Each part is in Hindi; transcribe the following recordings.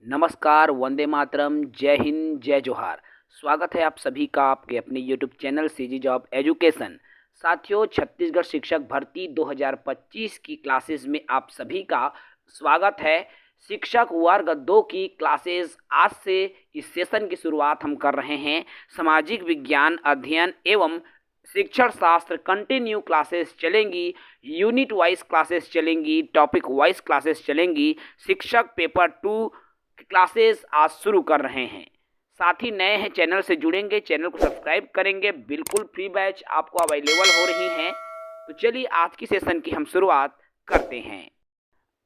नमस्कार, वंदे मातरम, जय हिंद, जय जोहार। स्वागत है आप सभी का आपके अपने YouTube channel CG job education. साथियों, छत्तीसगढ़ शिक्षक भर्ती 2025 की क्लासेस में आप सभी का स्वागत है। शिक्षक वर्ग 2 की क्लासेस आज से इस सेशन की शुरुआत हम कर रहे हैं। सामाजिक विज्ञान अध्ययन एवं शिक्षण शास्त्र कंटिन्यू क्लासेस चलेंगी, यूनिट वाइज क्लासेस चलेंगी, टॉपिक वाइज क्लासेस चलेंगी। शिक्षक पेपर 2 क्लासेस आज शुरू कर रहे हैं। साथ ही नए हैं चैनल से जुड़ेंगे, चैनल को सब्सक्राइब करेंगे। बिल्कुल फ्री बैच आपको अवेलेबल हो रही हैं। तो चलिए आज की सेशन की हम शुरुआत करते हैं।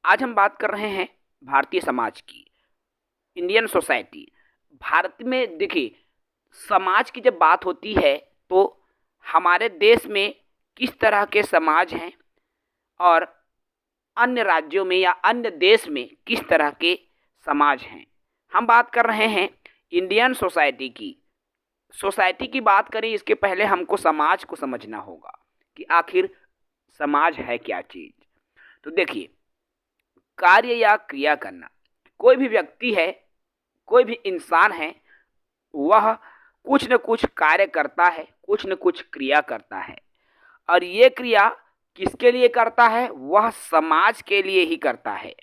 आज हम बात कर रहे हैं भारतीय समाज की, इंडियन सोसाइटी। भारत में देखिए, समाज की जब बात होती है तो हमारे देश में किस तरह के समाज हैं और अन्य राज्यों में या अन्य देश में किस तरह के समाज हैं। हम बात कर रहे हैं इंडियन सोसाइटी की। सोसाइटी की बात करें इसके पहले हमको समाज को समझना होगा कि आखिर समाज है क्या चीज़। तो देखिए, कार्य या क्रिया करना, कोई भी व्यक्ति है, कोई भी इंसान है, वह कुछ न कुछ कार्य करता है, कुछ न कुछ क्रिया करता है। और ये क्रिया किसके लिए करता है? वह समाज के लिए ही करता है।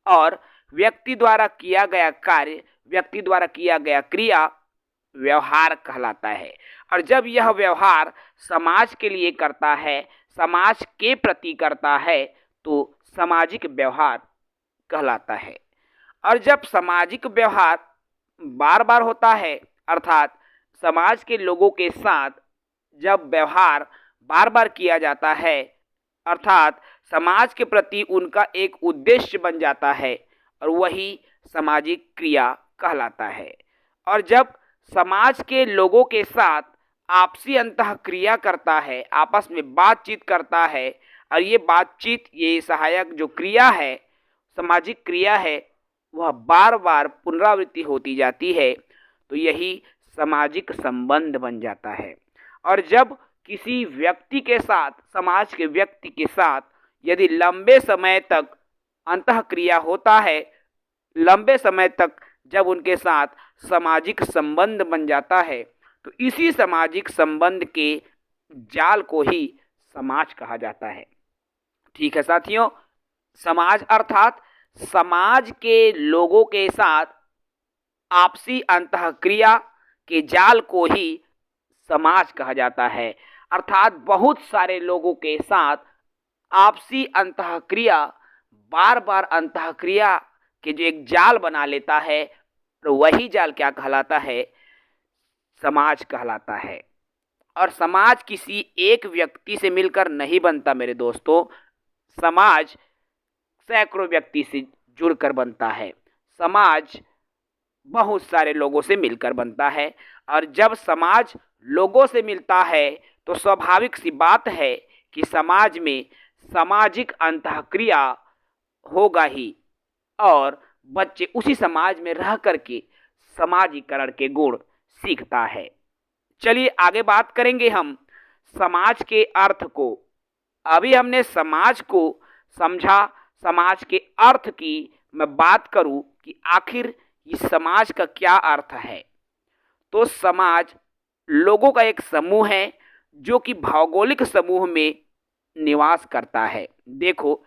और व्यक्ति द्वारा किया गया कार्य, व्यक्ति द्वारा किया गया क्रिया व्यवहार कहलाता है। और जब यह व्यवहार समाज के लिए करता है, समाज के प्रति करता है, तो सामाजिक व्यवहार कहलाता है। और जब सामाजिक व्यवहार बार बार होता है, अर्थात समाज के लोगों के साथ जब व्यवहार बार बार किया जाता है, अर्थात समाज के प्रति उनका एक उद्देश्य बन जाता है, और वही सामाजिक क्रिया कहलाता है। और जब समाज के लोगों के साथ आपसी अंतःक्रिया करता है, आपस में बातचीत करता है, और ये बातचीत, ये सहायक जो क्रिया है, सामाजिक क्रिया है, वह बार बार पुनरावृत्ति होती जाती है, तो यही सामाजिक संबंध बन जाता है। और जब किसी व्यक्ति के साथ, समाज के व्यक्ति के साथ यदि लंबे समय तक अंतःक्रिया होता है, लंबे समय तक जब उनके साथ सामाजिक संबंध बन जाता है, तो इसी सामाजिक संबंध के जाल को ही समाज कहा जाता है। ठीक है साथियों, समाज अर्थात समाज के लोगों के साथ आपसी अंतःक्रिया के जाल को ही समाज कहा जाता है। अर्थात बहुत सारे लोगों के साथ आपसी अंतःक्रिया, बार बार अंतःक्रिया के जो एक जाल बना लेता है, तो वही जाल क्या कहलाता है? समाज कहलाता है। और समाज किसी एक व्यक्ति से मिलकर नहीं बनता मेरे दोस्तों, समाज सैकड़ों व्यक्ति से जुड़कर बनता है। समाज बहुत सारे लोगों से मिलकर बनता है। और जब समाज लोगों से मिलता है तो स्वाभाविक सी बात है कि समाज में सामाजिक अंतःक्रिया होगा ही, और बच्चे उसी समाज में रह करके समाजीकरण के गुण सीखता है। चलिए आगे बात करेंगे हम समाज के अर्थ को। अभी हमने समाज को समझा, समाज के अर्थ की मैं बात करूं कि आखिर इस समाज का क्या अर्थ है। तो समाज लोगों का एक समूह है जो कि भौगोलिक समूह में निवास करता है। देखो,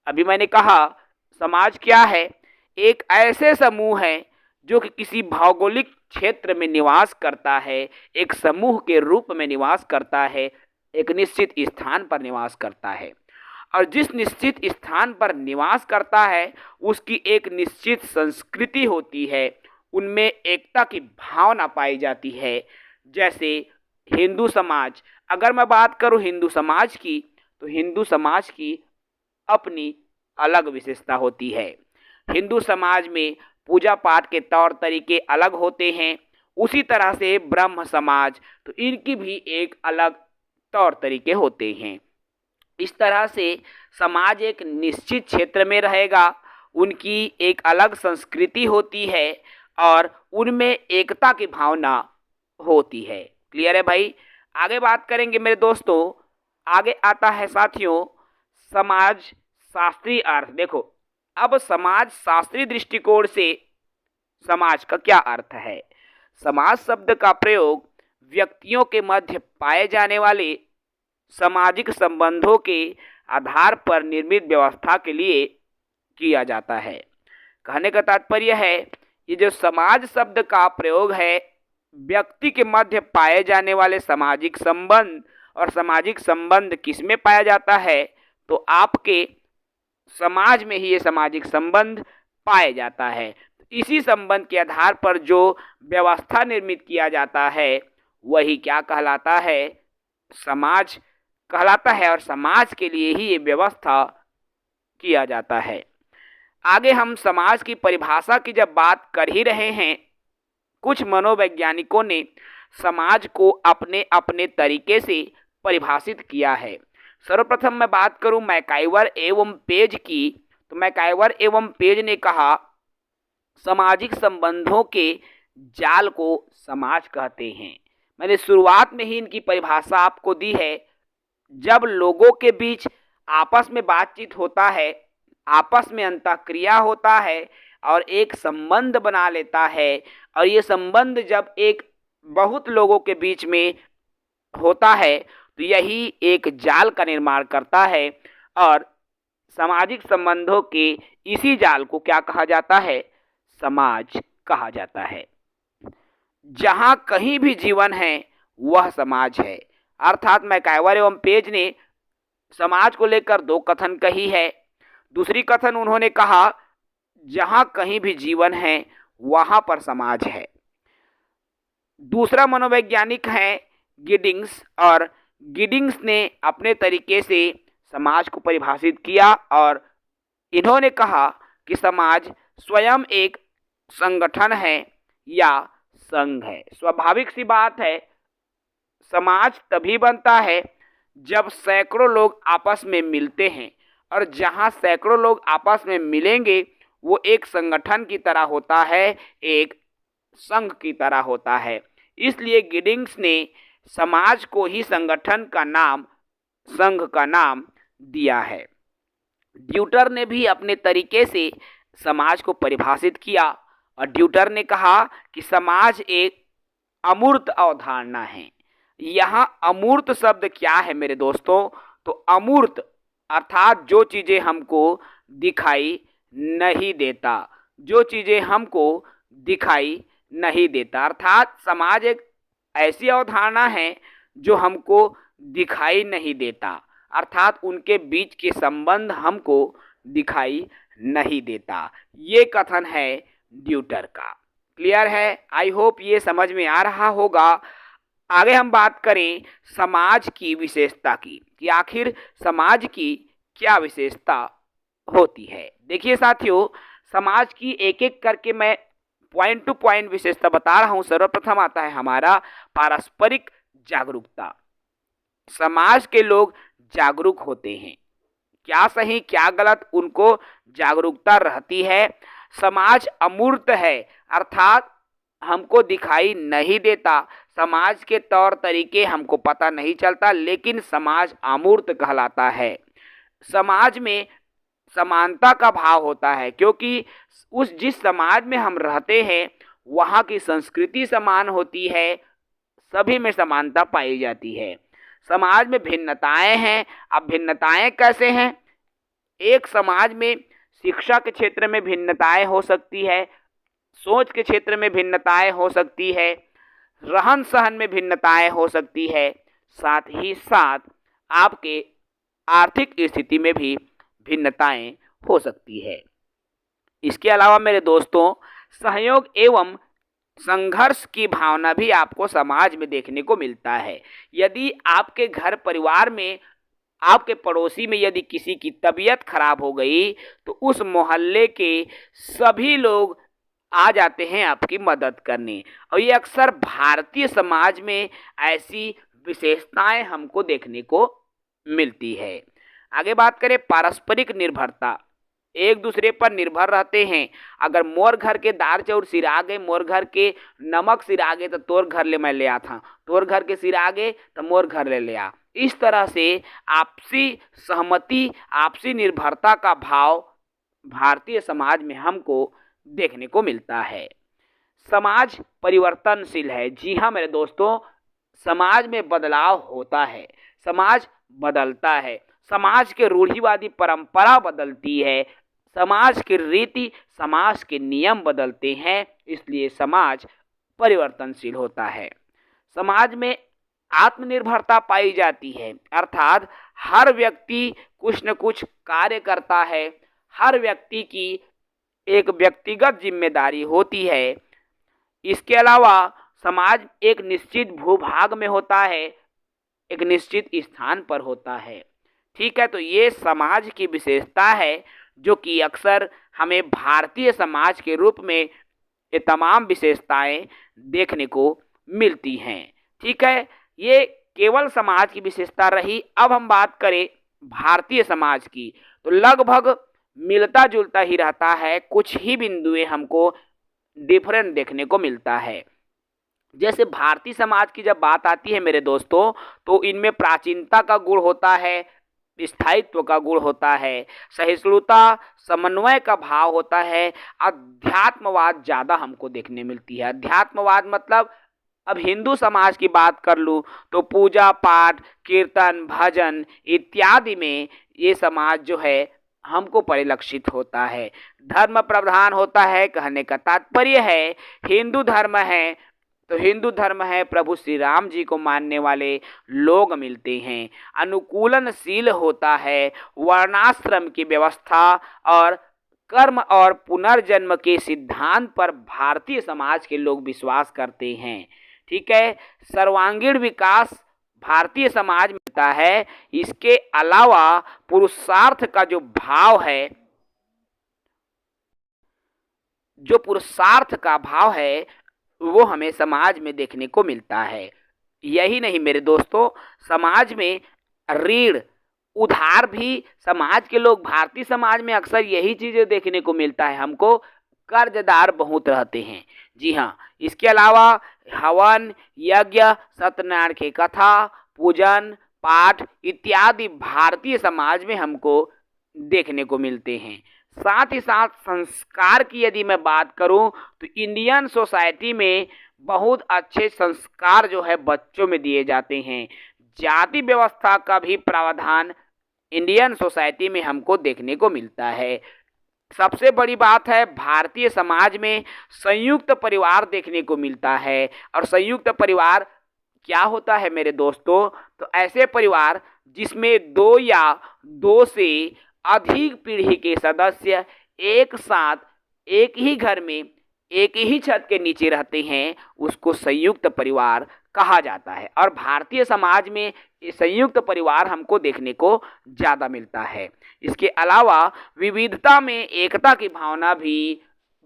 अभी मैंने कहा समाज क्या है? एक ऐसे समूह है जो कि किसी भौगोलिक क्षेत्र में निवास करता है, एक समूह के रूप में निवास करता है, एक निश्चित स्थान पर निवास करता है। और जिस निश्चित स्थान पर निवास करता है उसकी एक निश्चित संस्कृति होती है, उनमें एकता की भावना पाई जाती है। जैसे हिंदू समाज, अगर मैं बात करूं हिंदू समाज की, तो हिंदू समाज की अपनी अलग विशेषता होती है। हिंदू समाज में पूजा पाठ के तौर तरीके अलग होते हैं। उसी तरह से ब्रह्म समाज, तो इनकी भी एक अलग तौर तरीके होते हैं। इस तरह से समाज एक निश्चित क्षेत्र में रहेगा, उनकी एक अलग संस्कृति होती है, और उनमें एकता की भावना होती है। क्लियर है भाई? आगे बात करेंगे मेरे दोस्तों। आगे आता है साथियों समाज शास्त्रीय अर्थ। देखो, अब समाज शास्त्रीय दृष्टिकोण से समाज का क्या अर्थ है। समाज शब्द का प्रयोग व्यक्तियों के मध्य पाए जाने वाले सामाजिक संबंधों के आधार पर निर्मित व्यवस्था के लिए किया जाता है। कहने का तात्पर्य है, ये जो समाज शब्द का प्रयोग है व्यक्ति के मध्य पाए जाने वाले सामाजिक संबंध, और सामाजिक संबंध किसमें पाया जाता है, तो आपके समाज में ही ये सामाजिक संबंध पाया जाता है। इसी संबंध के आधार पर जो व्यवस्था निर्मित किया जाता है वही क्या कहलाता है, समाज कहलाता है, और समाज के लिए ही ये व्यवस्था किया जाता है। आगे हम समाज की परिभाषा की जब बात कर ही रहे हैं, कुछ मनोवैज्ञानिकों ने समाज को अपने अपने तरीके से परिभाषित किया है। सर्वप्रथम मैं बात करूं मैकाइवर एवं पेज की, तो मैकाइवर एवं पेज ने कहा सामाजिक संबंधों के जाल को समाज कहते हैं। मैंने शुरुआत में ही इनकी परिभाषा आपको दी है। जब लोगों के बीच आपस में बातचीत होता है, आपस में अंतःक्रिया होता है और एक संबंध बना लेता है, और ये संबंध जब एक बहुत लोगों के बीच में होता है तो यही एक जाल का निर्माण करता है, और सामाजिक संबंधों के इसी जाल को क्या कहा जाता है, समाज कहा जाता है। जहाँ कहीं भी जीवन है वह समाज है। अर्थात मैकाइवर एवं पेज ने समाज को लेकर दो कथन कही है। दूसरी कथन उन्होंने कहा जहाँ कहीं भी जीवन है वहाँ पर समाज है। दूसरा मनोवैज्ञानिक है गिडिंग्स, और गिडिंग्स ने अपने तरीके से समाज को परिभाषित किया, और इन्होंने कहा कि समाज स्वयं एक संगठन है या संघ है। स्वाभाविक सी बात है, समाज तभी बनता है जब सैकड़ों लोग आपस में मिलते हैं, और जहां सैकड़ों लोग आपस में मिलेंगे वो एक संगठन की तरह होता है, एक संघ की तरह होता है। इसलिए गिडिंग्स ने समाज को ही संगठन का नाम, संघ का नाम दिया है। ड्यूटर ने भी अपने तरीके से समाज को परिभाषित किया, और ड्यूटर ने कहा कि समाज एक अमूर्त अवधारणा है। यहाँ अमूर्त शब्द क्या है मेरे दोस्तों, तो अमूर्त अर्थात जो चीज़ें हमको दिखाई नहीं देता, जो चीज़ें हमको दिखाई नहीं देता, अर्थात समाज एक ऐसी अवधारणा है जो हमको दिखाई नहीं देता, अर्थात उनके बीच के संबंध हमको दिखाई नहीं देता। ये कथन है ड्यूटर का। क्लियर है? आई होप ये समझ में आ रहा होगा। आगे हम बात करें समाज की विशेषता की, कि आखिर समाज की क्या विशेषता होती है। देखिए साथियों, समाज की एक एक करके मैं पॉइंट टू पॉइंट विशेषता बता रहा हूं। सर्वप्रथम आता है हमारा पारस्परिक जागरूकता। समाज के लोग जागरूक होते हैं, क्या सही क्या गलत उनको जागरूकता रहती है। समाज अमूर्त है, अर्थात हमको दिखाई नहीं देता, समाज के तौर तरीके हमको पता नहीं चलता, लेकिन समाज अमूर्त कहलाता है। समाज में समानता का भाव होता है, क्योंकि जिस समाज में हम रहते हैं वहाँ की संस्कृति समान होती है, सभी में समानता पाई जाती है। समाज में भिन्नताएं हैं। अब भिन्नताएं कैसे हैं? एक समाज में शिक्षा के क्षेत्र में भिन्नताएं हो सकती है, सोच के क्षेत्र में भिन्नताएं हो सकती है, रहन सहन में भिन्नताएं हो सकती है, साथ ही साथ आपके आर्थिक स्थिति में भी भिन्नताएं हो सकती है। इसके अलावा मेरे दोस्तों, सहयोग एवं संघर्ष की भावना भी आपको समाज में देखने को मिलता है। यदि आपके घर परिवार में, आपके पड़ोसी में यदि किसी की तबीयत खराब हो गई तो उस मोहल्ले के सभी लोग आ जाते हैं आपकी मदद करने, और ये अक्सर भारतीय समाज में ऐसी विशेषताएं हमको देखने को मिलती है। आगे बात करें पारस्परिक निर्भरता, एक दूसरे पर निर्भर रहते हैं। अगर मोर घर के दाल चाउर सिरा गए, मोर घर के नमक सिरा गए तो तोर घर ले मैं ले आता, तोर घर के सिरा गए तो मोर घर ले आ। इस तरह से आपसी सहमति, आपसी निर्भरता का भाव भारतीय समाज में हमको देखने को मिलता है। समाज परिवर्तनशील है। जी हाँ मेरे दोस्तों, समाज में बदलाव होता है, समाज बदलता है, समाज के रूढ़िवादी परंपरा बदलती है, समाज की रीति, समाज के नियम बदलते हैं, इसलिए समाज परिवर्तनशील होता है। समाज में आत्मनिर्भरता पाई जाती है, अर्थात हर व्यक्ति कुछ न कुछ कार्य करता है, हर व्यक्ति की एक व्यक्तिगत जिम्मेदारी होती है। इसके अलावा समाज एक निश्चित भूभाग में होता है, एक निश्चित स्थान पर होता है। ठीक है, तो ये समाज की विशेषता है जो कि अक्सर हमें भारतीय समाज के रूप में ये तमाम विशेषताएं देखने को मिलती हैं। ठीक है, ये केवल समाज की विशेषता रही। अब हम बात करें भारतीय समाज की, तो लगभग मिलता जुलता ही रहता है, कुछ ही बिंदुएं हमको डिफरेंट देखने को मिलता है। जैसे भारतीय समाज की जब बात आती है मेरे दोस्तों, तो इनमें प्राचीनता का गुण होता है, स्थायित्व का गुण होता है, सहिष्णुता, समन्वय का भाव होता है, अध्यात्मवाद ज़्यादा हमको देखने मिलती है। अध्यात्मवाद मतलब अब हिंदू समाज की बात कर लूँ तो पूजा पाठ, कीर्तन, भजन इत्यादि में ये समाज जो है हमको परिलक्षित होता है। धर्म प्रधान होता है, कहने का तात्पर्य है हिंदू धर्म है तो हिंदू धर्म है, प्रभु श्री राम जी को मानने वाले लोग मिलते हैं। अनुकूलनशील होता है, वर्णाश्रम की व्यवस्था और कर्म और पुनर्जन्म के सिद्धांत पर भारतीय समाज के लोग विश्वास करते हैं। ठीक है, सर्वांगीण विकास भारतीय समाज में होता है। इसके अलावा पुरुषार्थ का जो भाव है, जो पुरुषार्थ का भाव है वो हमें समाज में देखने को मिलता है। यही नहीं मेरे दोस्तों, समाज में ऋण उधार भी समाज के लोग, भारतीय समाज में अक्सर यही चीज़ें देखने को मिलता है, हमको कर्जदार बहुत रहते हैं। जी हाँ, इसके अलावा हवन, यज्ञ, सत्यनारायण की कथा, पूजन पाठ इत्यादि भारतीय समाज में हमको देखने को मिलते हैं। साथ ही साथ संस्कार की यदि मैं बात करूं तो इंडियन सोसाइटी में बहुत अच्छे संस्कार जो है बच्चों में दिए जाते हैं। जाति व्यवस्था का भी प्रावधान इंडियन सोसाइटी में हमको देखने को मिलता है। सबसे बड़ी बात है, भारतीय समाज में संयुक्त परिवार देखने को मिलता है। और संयुक्त परिवार क्या होता है मेरे दोस्तों, तो ऐसे परिवार जिसमें दो या दो से अधिक पीढ़ी के सदस्य एक साथ एक ही घर में एक ही छत के नीचे रहते हैं, उसको संयुक्त परिवार कहा जाता है। और भारतीय समाज में संयुक्त परिवार हमको देखने को ज़्यादा मिलता है। इसके अलावा विविधता में एकता की भावना भी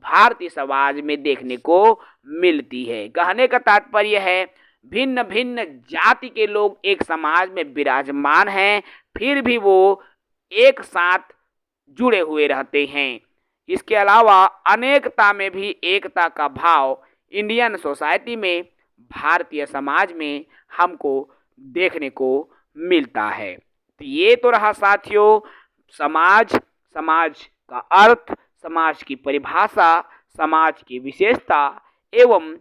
भारतीय समाज में देखने को मिलती है। कहने का तात्पर्य है भिन्न भिन्न जाति के लोग एक समाज में विराजमान हैं, फिर भी वो एक साथ जुड़े हुए रहते हैं। इसके अलावा अनेकता में भी एकता का भाव इंडियन सोसाइटी में, भारतीय समाज में हमको देखने को मिलता है। तो ये तो रहा साथियों समाज, समाज का अर्थ, समाज की परिभाषा, समाज की विशेषता एवं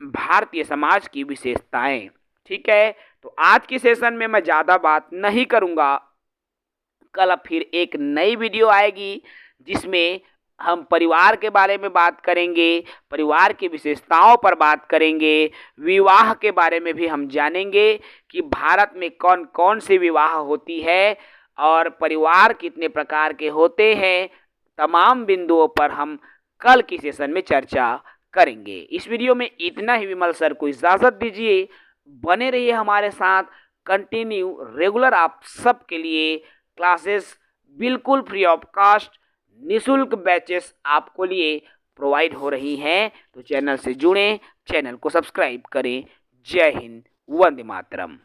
भारतीय समाज की विशेषताएं। ठीक है, तो आज की सेशन में मैं ज़्यादा बात नहीं करूँगा। कल फिर एक नई वीडियो आएगी जिसमें हम परिवार के बारे में बात करेंगे, परिवार की विशेषताओं पर बात करेंगे, विवाह के बारे में भी हम जानेंगे कि भारत में कौन कौन सी विवाह होती है और परिवार कितने प्रकार के होते हैं। तमाम बिंदुओं पर हम कल की सेशन में चर्चा करेंगे। इस वीडियो में इतना ही। विमल सर को इजाज़त दीजिए, बने रहिए हमारे साथ। कंटिन्यू रेगुलर आप सबके लिए क्लासेस बिल्कुल फ्री ऑफ कॉस्ट, निःशुल्क बैचेस आपको लिए प्रोवाइड हो रही हैं। तो चैनल से जुड़ें, चैनल को सब्सक्राइब करें। जय हिंद, वंदे मातरम।